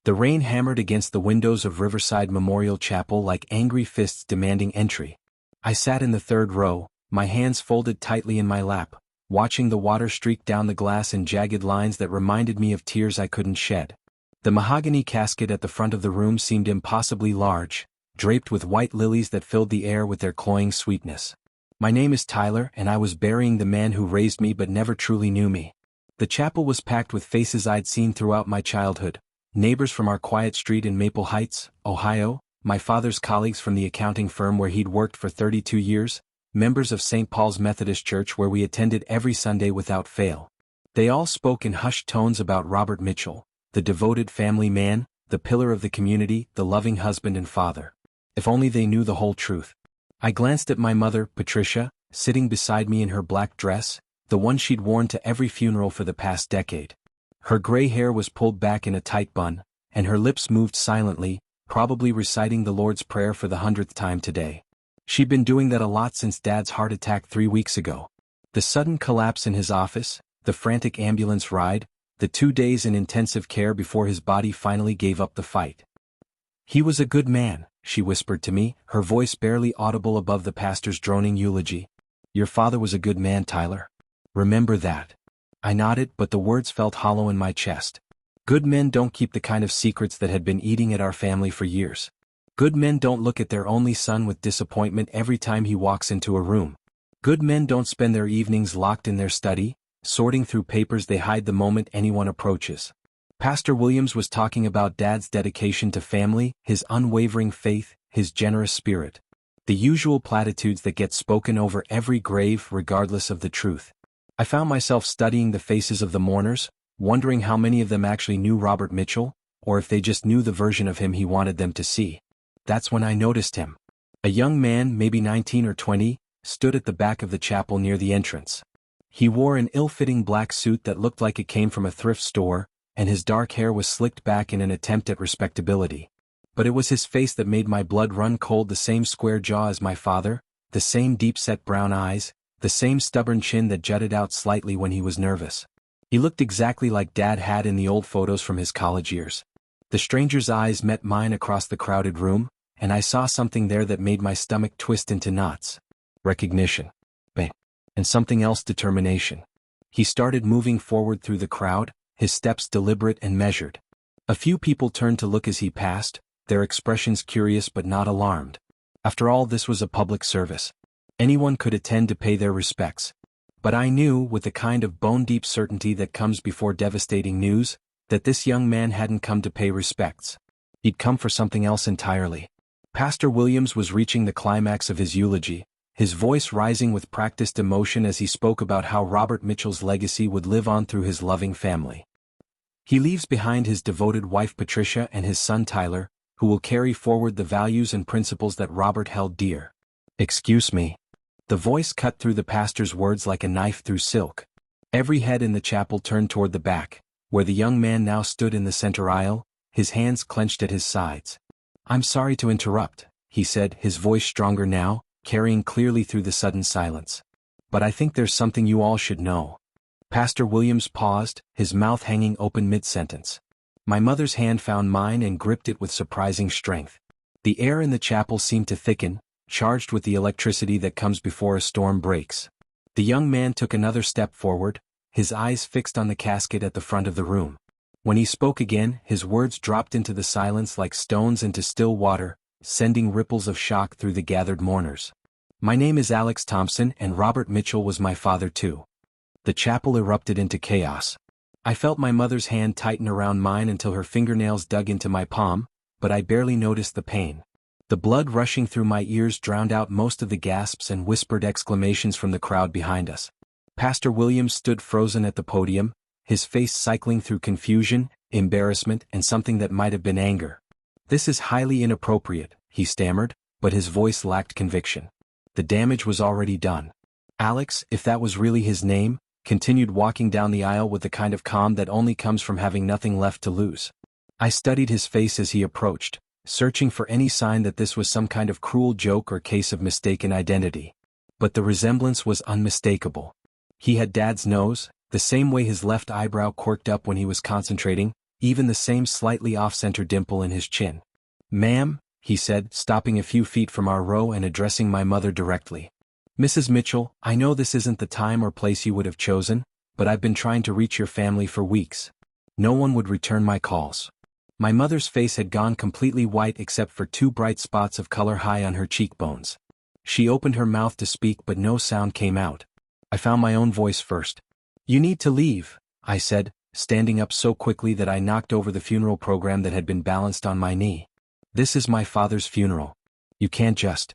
The rain hammered against the windows of Riverside Memorial Chapel like angry fists demanding entry. I sat in the third row, my hands folded tightly in my lap, watching the water streak down the glass in jagged lines that reminded me of tears I couldn't shed. The mahogany casket at the front of the room seemed impossibly large, draped with white lilies that filled the air with their cloying sweetness. My name is Tyler, and I was burying the man who raised me but never truly knew me. The chapel was packed with faces I'd seen throughout my childhood. Neighbors from our quiet street in Maple Heights, Ohio, my father's colleagues from the accounting firm where he'd worked for 32 years, members of St. Paul's Methodist Church where we attended every Sunday without fail. They all spoke in hushed tones about Robert Mitchell, the devoted family man, the pillar of the community, the loving husband and father. If only they knew the whole truth. I glanced at my mother, Patricia, sitting beside me in her black dress, the one she'd worn to every funeral for the past decade. Her gray hair was pulled back in a tight bun, and her lips moved silently, probably reciting the Lord's Prayer for the 100th time today. She'd been doing that a lot since Dad's heart attack 3 weeks ago. The sudden collapse in his office, the frantic ambulance ride, the 2 days in intensive care before his body finally gave up the fight. "He was a good man," she whispered to me, her voice barely audible above the pastor's droning eulogy. "Your father was a good man, Tyler. Remember that." I nodded, but the words felt hollow in my chest. Good men don't keep the kind of secrets that had been eating at our family for years. Good men don't look at their only son with disappointment every time he walks into a room. Good men don't spend their evenings locked in their study, sorting through papers they hide the moment anyone approaches. Pastor Williams was talking about Dad's dedication to family, his unwavering faith, his generous spirit. The usual platitudes that get spoken over every grave regardless of the truth. I found myself studying the faces of the mourners, wondering how many of them actually knew Robert Mitchell, or if they just knew the version of him he wanted them to see. That's when I noticed him. A young man, maybe 19 or 20, stood at the back of the chapel near the entrance. He wore an ill-fitting black suit that looked like it came from a thrift store, and his dark hair was slicked back in an attempt at respectability. But it was his face that made my blood run cold, the same square jaw as my father, the same deep-set brown eyes, the same stubborn chin that jutted out slightly when he was nervous. He looked exactly like Dad had in the old photos from his college years. The stranger's eyes met mine across the crowded room, and I saw something there that made my stomach twist into knots. Recognition. And something else, determination. He started moving forward through the crowd, his steps deliberate and measured. A few people turned to look as he passed, their expressions curious but not alarmed. After all, this was a public service. Anyone could attend to pay their respects. But I knew, with the kind of bone-deep certainty that comes before devastating news, that this young man hadn't come to pay respects. He'd come for something else entirely. Pastor Williams was reaching the climax of his eulogy, his voice rising with practiced emotion as he spoke about how Robert Mitchell's legacy would live on through his loving family. He leaves behind his devoted wife Patricia and his son Tyler, who will carry forward the values and principles that Robert held dear. "Excuse me." The voice cut through the pastor's words like a knife through silk. Every head in the chapel turned toward the back, where the young man now stood in the center aisle, his hands clenched at his sides. "I'm sorry to interrupt," he said, his voice stronger now, carrying clearly through the sudden silence. "But I think there's something you all should know." Pastor Williams paused, his mouth hanging open mid-sentence. My mother's hand found mine and gripped it with surprising strength. The air in the chapel seemed to thicken, charged with the electricity that comes before a storm breaks. The young man took another step forward, his eyes fixed on the casket at the front of the room. When he spoke again, his words dropped into the silence like stones into still water, sending ripples of shock through the gathered mourners. "My name is Alex Thompson, and Robert Mitchell was my father too." The chapel erupted into chaos. I felt my mother's hand tighten around mine until her fingernails dug into my palm, but I barely noticed the pain. The blood rushing through my ears drowned out most of the gasps and whispered exclamations from the crowd behind us. Pastor Williams stood frozen at the podium, his face cycling through confusion, embarrassment, and something that might have been anger. "This is highly inappropriate," he stammered, but his voice lacked conviction. The damage was already done. Alex, if that was really his name, continued walking down the aisle with the kind of calm that only comes from having nothing left to lose. I studied his face as he approached, searching for any sign that this was some kind of cruel joke or case of mistaken identity. But the resemblance was unmistakable. He had Dad's nose, the same way his left eyebrow quirked up when he was concentrating, even the same slightly off-center dimple in his chin. "Ma'am," he said, stopping a few feet from our row and addressing my mother directly. "Mrs. Mitchell, I know this isn't the time or place you would have chosen, but I've been trying to reach your family for weeks. No one would return my calls." My mother's face had gone completely white except for two bright spots of color high on her cheekbones. She opened her mouth to speak but no sound came out. I found my own voice first. "You need to leave," I said, standing up so quickly that I knocked over the funeral program that had been balanced on my knee. "This is my father's funeral. You can't just."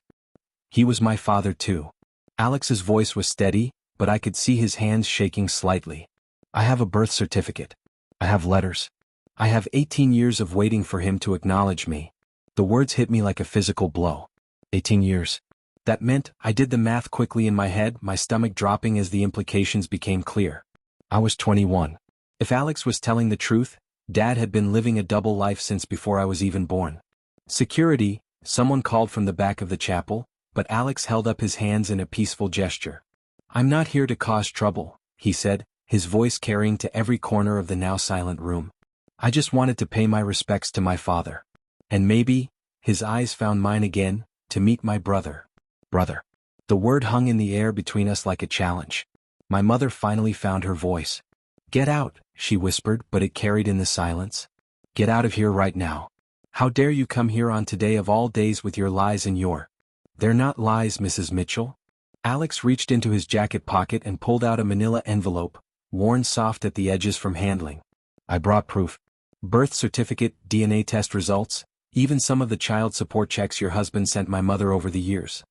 He was my father too. Alex's voice was steady, but I could see his hands shaking slightly. "I have a birth certificate. I have letters. I have 18 years of waiting for him to acknowledge me." The words hit me like a physical blow. 18 years. That meant, I did the math quickly in my head, my stomach dropping as the implications became clear. I was 21. If Alex was telling the truth, Dad had been living a double life since before I was even born. "Security," someone called from the back of the chapel, but Alex held up his hands in a peaceful gesture. "I'm not here to cause trouble," he said, his voice carrying to every corner of the now silent room. "I just wanted to pay my respects to my father. And maybe," his eyes found mine again, "to meet my brother." Brother. The word hung in the air between us like a challenge. My mother finally found her voice. "Get out," she whispered, but it carried in the silence. "Get out of here right now. How dare you come here on today of all days with your lies and your—" "They're not lies, Mrs. Mitchell." Alex reached into his jacket pocket and pulled out a manila envelope, worn soft at the edges from handling. "I brought proof. Birth certificate, DNA test results, even some of the child support checks your husband sent my mother over the years."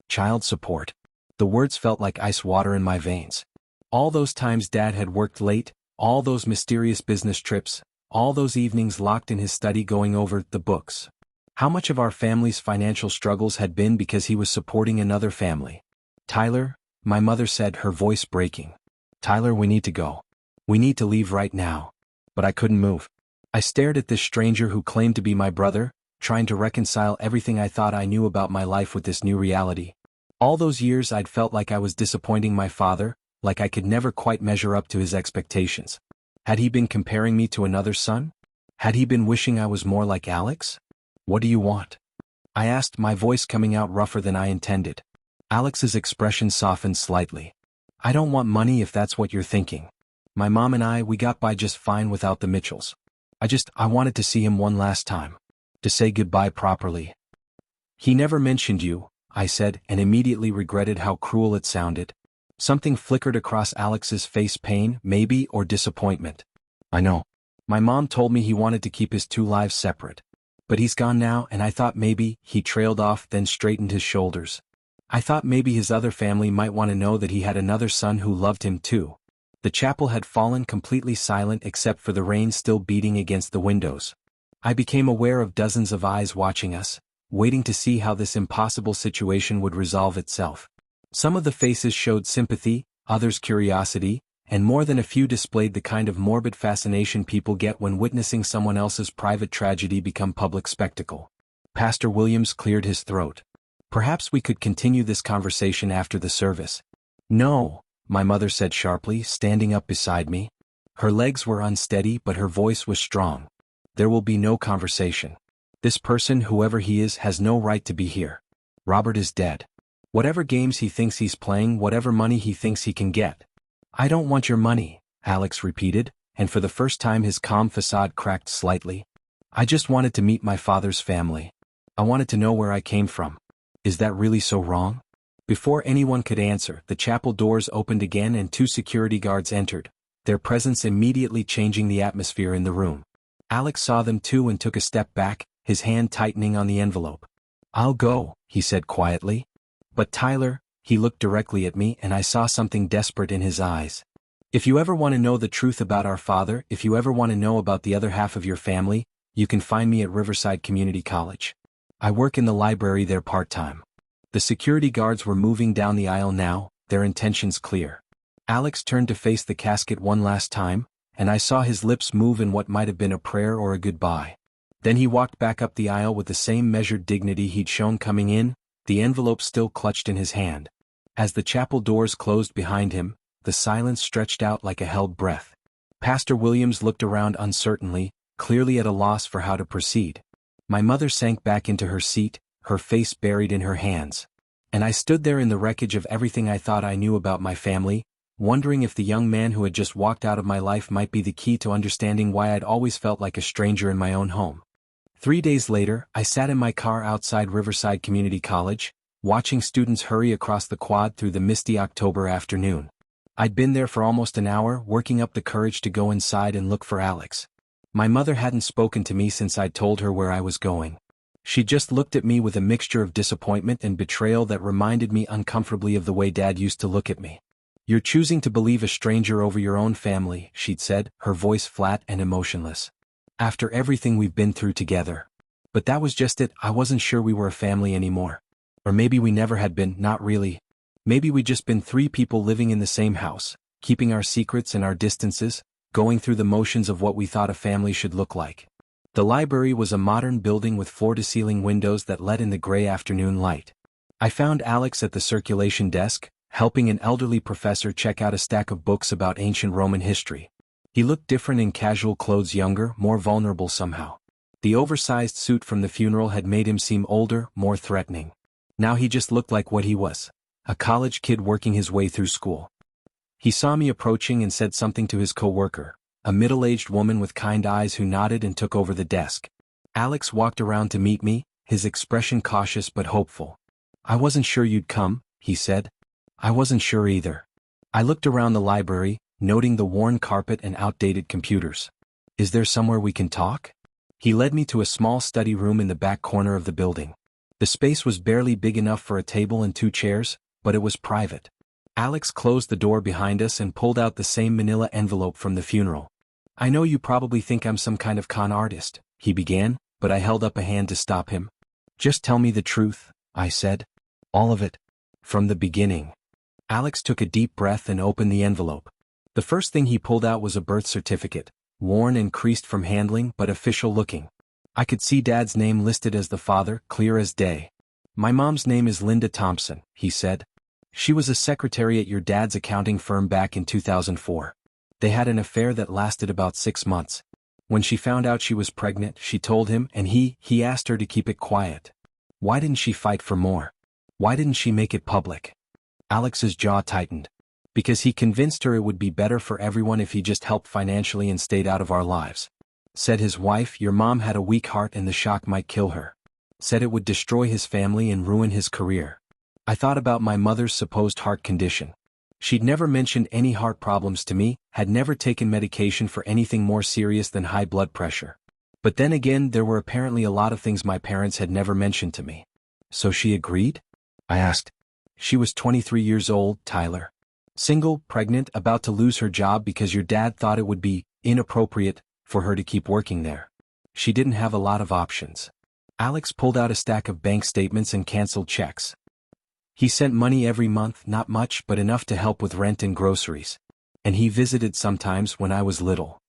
Child support. The words felt like ice water in my veins. All those times Dad had worked late, all those mysterious business trips, all those evenings locked in his study going over the books. How much of our family's financial struggles had been because he was supporting another family? "Tyler," my mother said, her voice breaking. "Tyler, we need to go. We need to leave right now." But I couldn't move. I stared at this stranger who claimed to be my brother, trying to reconcile everything I thought I knew about my life with this new reality. All those years I'd felt like I was disappointing my father, like I could never quite measure up to his expectations. Had he been comparing me to another son? Had he been wishing I was more like Alex? "What do you want?" I asked, my voice coming out rougher than I intended. Alex's expression softened slightly. "I don't want money if that's what you're thinking. My mom and we got by just fine without the Mitchells. I wanted to see him one last time. To say goodbye properly." "He never mentioned you," I said, and immediately regretted how cruel it sounded. Something flickered across Alex's face, pain, maybe, or disappointment. "I know. My mom told me he wanted to keep his two lives separate. But he's gone now, and I thought maybe," he trailed off, then straightened his shoulders. "I thought maybe his other family might want to know that he had another son who loved him too." The chapel had fallen completely silent except for the rain still beating against the windows. I became aware of dozens of eyes watching us, waiting to see how this impossible situation would resolve itself. Some of the faces showed sympathy, others curiosity, and more than a few displayed the kind of morbid fascination people get when witnessing someone else's private tragedy become public spectacle. Pastor Williams cleared his throat. "Perhaps we could continue this conversation after the service." "No," my mother said sharply, standing up beside me. Her legs were unsteady but her voice was strong. "There will be no conversation. This person, whoever he is, has no right to be here. Robert is dead. Whatever games he thinks he's playing, whatever money he thinks he can get." "I don't want your money," Alex repeated, and for the first time his calm facade cracked slightly. "I just wanted to meet my father's family. I wanted to know where I came from. Is that really so wrong?" Before anyone could answer, the chapel doors opened again and two security guards entered, their presence immediately changing the atmosphere in the room. Alex saw them too and took a step back, his hand tightening on the envelope. "I'll go," he said quietly. "But Tyler," he looked directly at me and I saw something desperate in his eyes. "If you ever want to know the truth about our father, if you ever want to know about the other half of your family, you can find me at Riverside Community College. I work in the library there part-time." The security guards were moving down the aisle now, their intentions clear. Alex turned to face the casket one last time, and I saw his lips move in what might have been a prayer or a goodbye. Then he walked back up the aisle with the same measured dignity he'd shown coming in, the envelope still clutched in his hand. As the chapel doors closed behind him, the silence stretched out like a held breath. Pastor Williams looked around uncertainly, clearly at a loss for how to proceed. My mother sank back into her seat, her face buried in her hands. And I stood there in the wreckage of everything I thought I knew about my family, wondering if the young man who had just walked out of my life might be the key to understanding why I'd always felt like a stranger in my own home. 3 days later, I sat in my car outside Riverside Community College, watching students hurry across the quad through the misty October afternoon. I'd been there for almost an hour, working up the courage to go inside and look for Alex. My mother hadn't spoken to me since I'd told her where I was going. She just looked at me with a mixture of disappointment and betrayal that reminded me uncomfortably of the way Dad used to look at me. "You're choosing to believe a stranger over your own family," she'd said, her voice flat and emotionless. "After everything we've been through together." But that was just it. I wasn't sure we were a family anymore. Or maybe we never had been, not really. Maybe we'd just been 3 people living in the same house, keeping our secrets and our distances, going through the motions of what we thought a family should look like. The library was a modern building with floor-to-ceiling windows that let in the gray afternoon light. I found Alex at the circulation desk, helping an elderly professor check out a stack of books about ancient Roman history. He looked different in casual clothes, younger, more vulnerable somehow. The oversized suit from the funeral had made him seem older, more threatening. Now he just looked like what he was, a college kid working his way through school. He saw me approaching and said something to his coworker, a middle-aged woman with kind eyes who nodded and took over the desk. Alex walked around to meet me, his expression cautious but hopeful. "I wasn't sure you'd come," he said. "I wasn't sure either." I looked around the library, noting the worn carpet and outdated computers. "Is there somewhere we can talk?" He led me to a small study room in the back corner of the building. The space was barely big enough for a table and 2 chairs, but it was private. Alex closed the door behind us and pulled out the same manila envelope from the funeral. "I know you probably think I'm some kind of con artist," he began, but I held up a hand to stop him. "Just tell me the truth," I said. "All of it. From the beginning." Alex took a deep breath and opened the envelope. The first thing he pulled out was a birth certificate, worn and creased from handling but official looking. I could see Dad's name listed as the father, clear as day. "My mom's name is Linda Thompson," he said. "She was a secretary at your dad's accounting firm back in 2004. They had an affair that lasted about 6 months. When she found out she was pregnant, she told him, and he asked her to keep it quiet. Why didn't she fight for more? Why didn't she make it public?" Alex's jaw tightened. "Because he convinced her it would be better for everyone if he just helped financially and stayed out of our lives. Said his wife, your mom, had a weak heart and the shock might kill her. Said it would destroy his family and ruin his career." I thought about my mother's supposed heart condition. She'd never mentioned any heart problems to me, had never taken medication for anything more serious than high blood pressure. But then again, there were apparently a lot of things my parents had never mentioned to me. "So she agreed?" I asked. "She was 23 years old, Tyler. Single, pregnant, about to lose her job because your dad thought it would be inappropriate for her to keep working there. She didn't have a lot of options." Alex pulled out a stack of bank statements and canceled checks. "He sent money every month, not much but enough to help with rent and groceries. And he visited sometimes when I was little."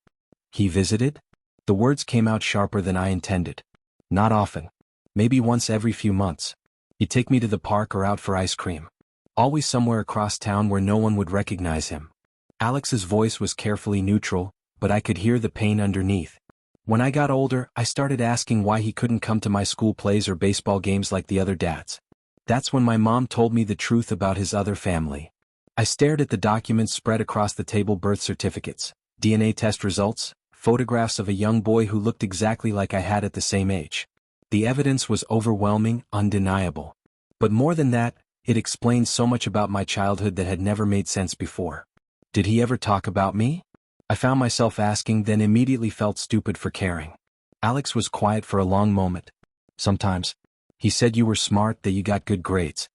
"He visited?" The words came out sharper than I intended. "Not often. Maybe once every few months. He'd take me to the park or out for ice cream. Always somewhere across town where no one would recognize him." Alex's voice was carefully neutral, but I could hear the pain underneath. "When I got older, I started asking why he couldn't come to my school plays or baseball games like the other dads. That's when my mom told me the truth about his other family." I stared at the documents spread across the table: birth certificates, DNA test results, photographs of a young boy who looked exactly like I had at the same age. The evidence was overwhelming, undeniable. But more than that, it explained so much about my childhood that had never made sense before. Did he ever talk about me? I found myself asking, then immediately felt stupid for caring. Alex was quiet for a long moment. "Sometimes. He said you were smart, that you got good grades.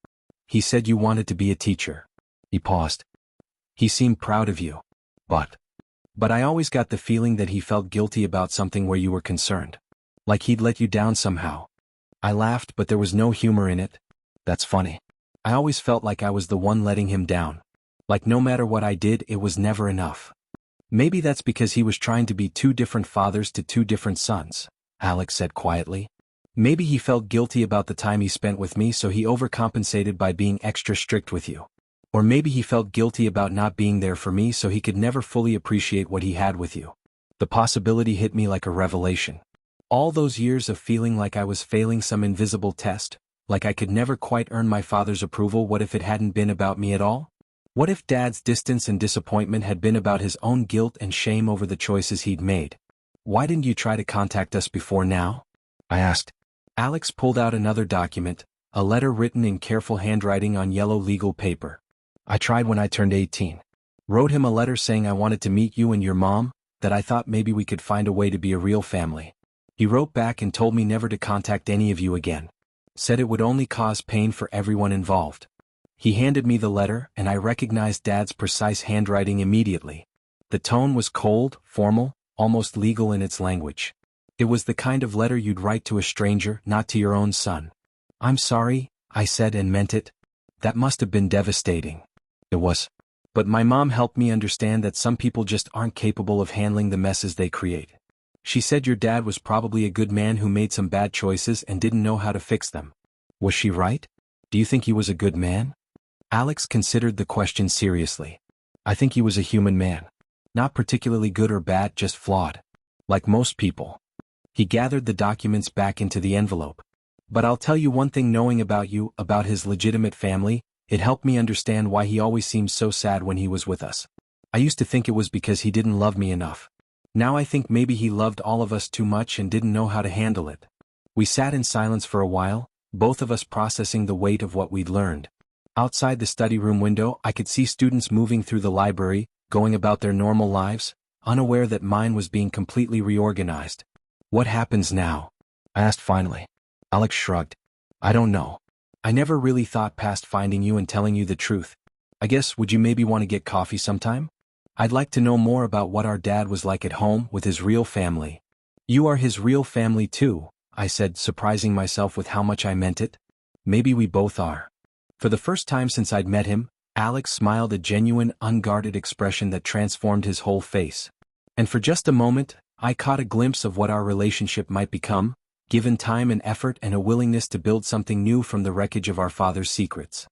He said you wanted to be a teacher." He paused. "He seemed proud of you. But I always got the feeling that he felt guilty about something where you were concerned. Like he'd let you down somehow." I laughed, but there was no humor in it. "That's funny. I always felt like I was the one letting him down. Like no matter what I did, it was never enough." "Maybe that's because he was trying to be 2 different fathers to 2 different sons," Alex said quietly. "Maybe he felt guilty about the time he spent with me, so he overcompensated by being extra strict with you. Or maybe he felt guilty about not being there for me, so he could never fully appreciate what he had with you. The possibility hit me like a revelation. All those years of feeling like I was failing some invisible test, like I could never quite earn my father's approval, what if it hadn't been about me at all? What if Dad's distance and disappointment had been about his own guilt and shame over the choices he'd made? Why didn't you try to contact us before now? I asked. Alex pulled out another document, a letter written in careful handwriting on yellow legal paper. I tried when I turned 18. Wrote him a letter saying I wanted to meet you and your mom, that I thought maybe we could find a way to be a real family. He wrote back and told me never to contact any of you again. Said it would only cause pain for everyone involved. He handed me the letter, and I recognized Dad's precise handwriting immediately. The tone was cold, formal, almost legal in its language. It was the kind of letter you'd write to a stranger, not to your own son. I'm sorry, I said, and meant it. That must have been devastating. It was. But my mom helped me understand that some people just aren't capable of handling the messes they create. She said your dad was probably a good man who made some bad choices and didn't know how to fix them. Was she right? Do you think he was a good man? Alex considered the question seriously. I think he was a human man. Not particularly good or bad, just flawed. Like most people. He gathered the documents back into the envelope. But I'll tell you one thing, knowing about you, about his legitimate family, it helped me understand why he always seemed so sad when he was with us. I used to think it was because he didn't love me enough. Now I think maybe he loved all of us too much and didn't know how to handle it. We sat in silence for a while, both of us processing the weight of what we'd learned. Outside the study room window, I could see students moving through the library, going about their normal lives, unaware that mine was being completely reorganized. What happens now? I asked finally. Alex shrugged. I don't know. I never really thought past finding you and telling you the truth. I guess, would you maybe want to get coffee sometime? I'd like to know more about what our dad was like at home with his real family. You are his real family too, I said, surprising myself with how much I meant it. Maybe we both are. For the first time since I'd met him, Alex smiled, a genuine, unguarded expression that transformed his whole face. And for just a moment, I caught a glimpse of what our relationship might become, given time and effort and a willingness to build something new from the wreckage of our father's secrets.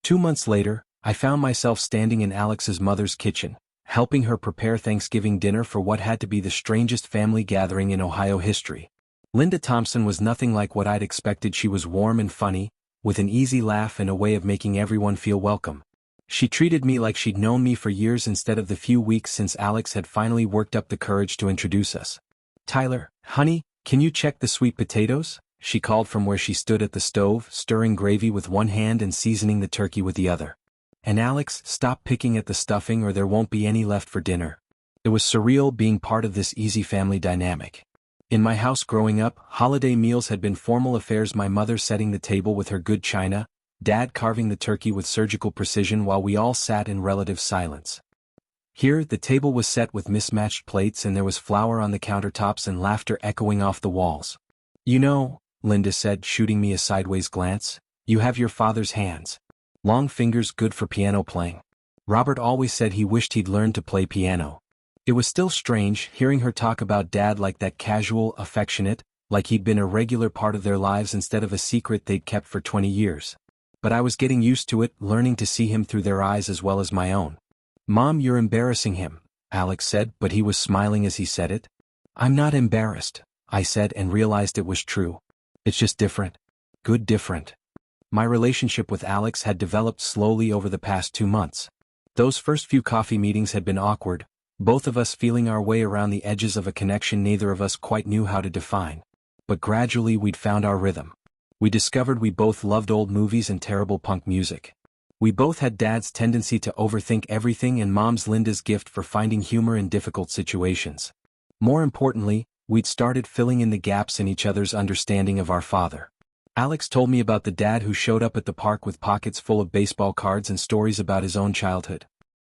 2 months later, I found myself standing in Alex's mother's kitchen, helping her prepare Thanksgiving dinner for what had to be the strangest family gathering in Ohio history. Linda Thompson was nothing like what I'd expected. She was warm and funny, with an easy laugh and a way of making everyone feel welcome. She treated me like she'd known me for years instead of the few weeks since Alex had finally worked up the courage to introduce us. Tyler, honey, can you check the sweet potatoes? She called from where she stood at the stove, stirring gravy with one hand and seasoning the turkey with the other. And Alex, stop picking at the stuffing or there won't be any left for dinner. It was surreal being part of this easy family dynamic. In my house growing up, holiday meals had been formal affairs, my mother setting the table with her good china, Dad carving the turkey with surgical precision while we all sat in relative silence. Here, the table was set with mismatched plates and there was flour on the countertops and laughter echoing off the walls. You know, Linda said, shooting me a sideways glance, you have your father's hands. Long fingers, good for piano playing. Robert always said he wished he'd learned to play piano. It was still strange, hearing her talk about Dad like that, casual, affectionate, like he'd been a regular part of their lives instead of a secret they'd kept for 20 years. But I was getting used to it, learning to see him through their eyes as well as my own. Mom, you're embarrassing him, Alex said, but he was smiling as he said it. I'm not embarrassed, I said, and realized it was true. It's just different. Good different. My relationship with Alex had developed slowly over the past 2 months. Those first few coffee meetings had been awkward, both of us feeling our way around the edges of a connection neither of us quite knew how to define. But gradually we'd found our rhythm. We discovered we both loved old movies and terrible punk music. We both had Dad's tendency to overthink everything and Mom's Linda's gift for finding humor in difficult situations. More importantly, we'd started filling in the gaps in each other's understanding of our father. Alex told me about the dad who showed up at the park with pockets full of baseball cards and stories about his own childhood.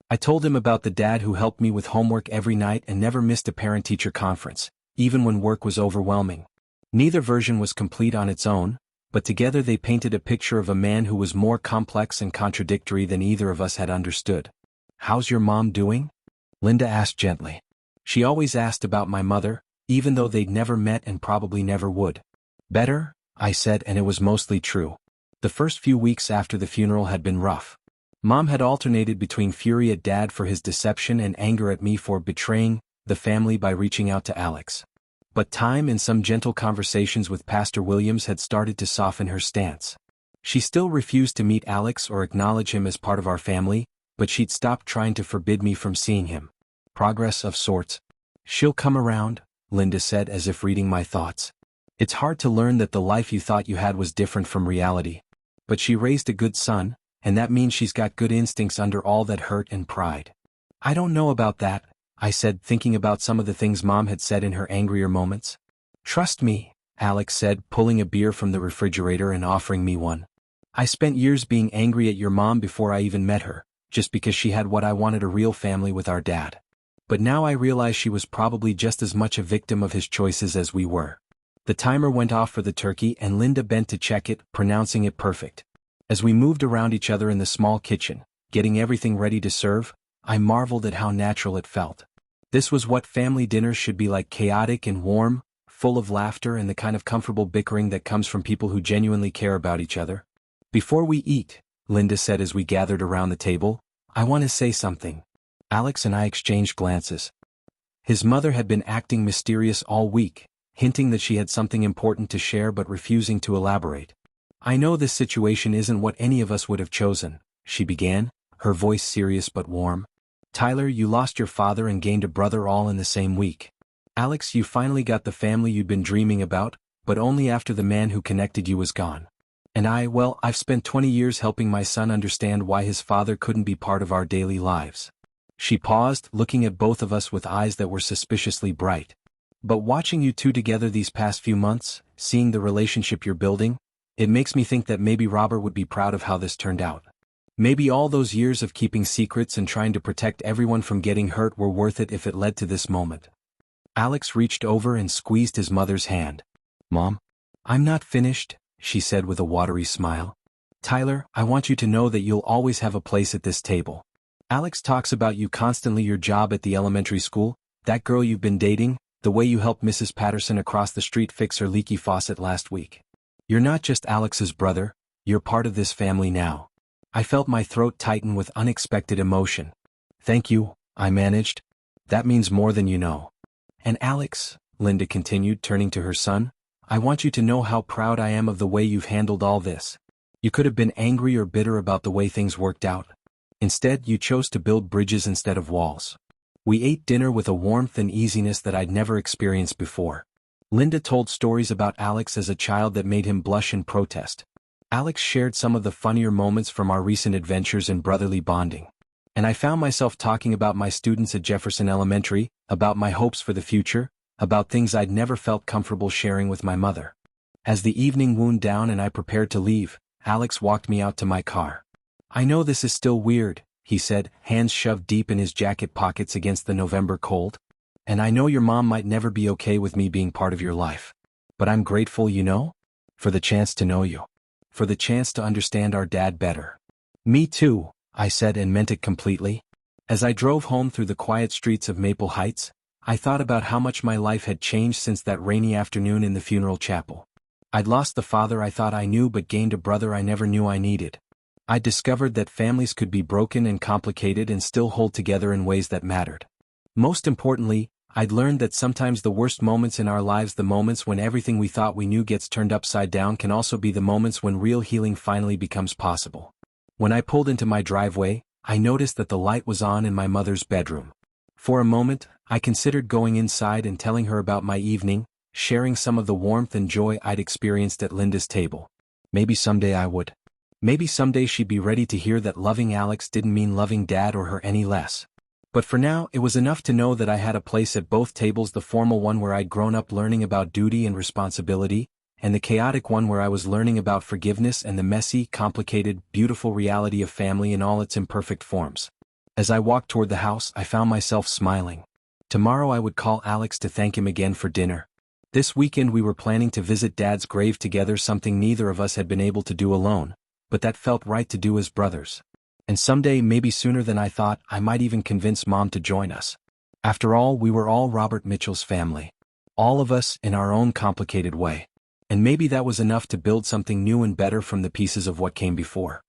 I told him about the dad who helped me with homework every night and never missed a parent-teacher conference, even when work was overwhelming. Neither version was complete on its own, but together they painted a picture of a man who was more complex and contradictory than either of us had understood. How's your mom doing? Linda asked gently. She always asked about my mother, even though they'd never met and probably never would. Better, I said, and it was mostly true. The first few weeks after the funeral had been rough. Mom had alternated between fury at Dad for his deception and anger at me for betraying, the family by reaching out to Alex. But time and some gentle conversations with Pastor Williams had started to soften her stance. She still refused to meet Alex or acknowledge him as part of our family, but she'd stopped trying to forbid me from seeing him. Progress of sorts. She'll come around, Linda said as if reading my thoughts. It's hard to learn that the life you thought you had was different from reality. But she raised a good son, and that means she's got good instincts under all that hurt and pride. I don't know about that, I said, thinking about some of the things Mom had said in her angrier moments. Trust me, Alex said, pulling a beer from the refrigerator and offering me one. I spent years being angry at your mom before I even met her, just because she had what I wanted, a real family with our dad. But now I realize she was probably just as much a victim of his choices as we were. The timer went off for the turkey and Linda bent to check it, pronouncing it perfect. As we moved around each other in the small kitchen, getting everything ready to serve, I marveled at how natural it felt. This was what family dinners should be like, chaotic and warm, full of laughter and the kind of comfortable bickering that comes from people who genuinely care about each other. Before we eat, Linda said as we gathered around the table, I want to say something. Alex and I exchanged glances. His mother had been acting mysterious all week, hinting that she had something important to share but refusing to elaborate. I know this situation isn't what any of us would have chosen, she began, her voice serious but warm. Tyler, you lost your father and gained a brother all in the same week. Alex, you finally got the family you'd been dreaming about, but only after the man who connected you was gone. And I've spent 20 years helping my son understand why his father couldn't be part of our daily lives. She paused, looking at both of us with eyes that were suspiciously bright. But watching you two together these past few months, seeing the relationship you're building, it makes me think that maybe Robert would be proud of how this turned out. Maybe all those years of keeping secrets and trying to protect everyone from getting hurt were worth it if it led to this moment. Alex reached over and squeezed his mother's hand. Mom? I'm not finished, she said with a watery smile. Tyler, I want you to know that you'll always have a place at this table. Alex talks about you constantly, your job at the elementary school, that girl you've been dating, the way you helped Mrs. Patterson across the street fix her leaky faucet last week. You're not just Alex's brother, you're part of this family now. I felt my throat tighten with unexpected emotion. Thank you, I managed. That means more than you know. And Alex, Linda continued, turning to her son, I want you to know how proud I am of the way you've handled all this. You could have been angry or bitter about the way things worked out. Instead, you chose to build bridges instead of walls. We ate dinner with a warmth and easiness that I'd never experienced before. Linda told stories about Alex as a child that made him blush and protest. Alex shared some of the funnier moments from our recent adventures in brotherly bonding. And I found myself talking about my students at Jefferson Elementary, about my hopes for the future, about things I'd never felt comfortable sharing with my mother. As the evening wound down and I prepared to leave, Alex walked me out to my car. I know this is still weird, he said, hands shoved deep in his jacket pockets against the November cold. And I know your mom might never be okay with me being part of your life. But I'm grateful, for the chance to know you. For the chance to understand our dad better. Me too, I said and meant it completely. As I drove home through the quiet streets of Maple Heights, I thought about how much my life had changed since that rainy afternoon in the funeral chapel. I'd lost the father I thought I knew but gained a brother I never knew I needed. I'd discovered that families could be broken and complicated and still hold together in ways that mattered. Most importantly, I'd learned that sometimes the worst moments in our lives, the moments when everything we thought we knew gets turned upside down, can also be the moments when real healing finally becomes possible. When I pulled into my driveway, I noticed that the light was on in my mother's bedroom. For a moment, I considered going inside and telling her about my evening, sharing some of the warmth and joy I'd experienced at Linda's table. Maybe someday I would. Maybe someday she'd be ready to hear that loving Alex didn't mean loving Dad or her any less. But for now, it was enough to know that I had a place at both tables, the formal one where I'd grown up learning about duty and responsibility, and the chaotic one where I was learning about forgiveness and the messy, complicated, beautiful reality of family in all its imperfect forms. As I walked toward the house, I found myself smiling. Tomorrow I would call Alex to thank him again for dinner. This weekend we were planning to visit Dad's grave together, something neither of us had been able to do alone, but that felt right to do as brothers. And someday, maybe sooner than I thought, I might even convince Mom to join us. After all, we were all Robert Mitchell's family. All of us in our own complicated way. And maybe that was enough to build something new and better from the pieces of what came before.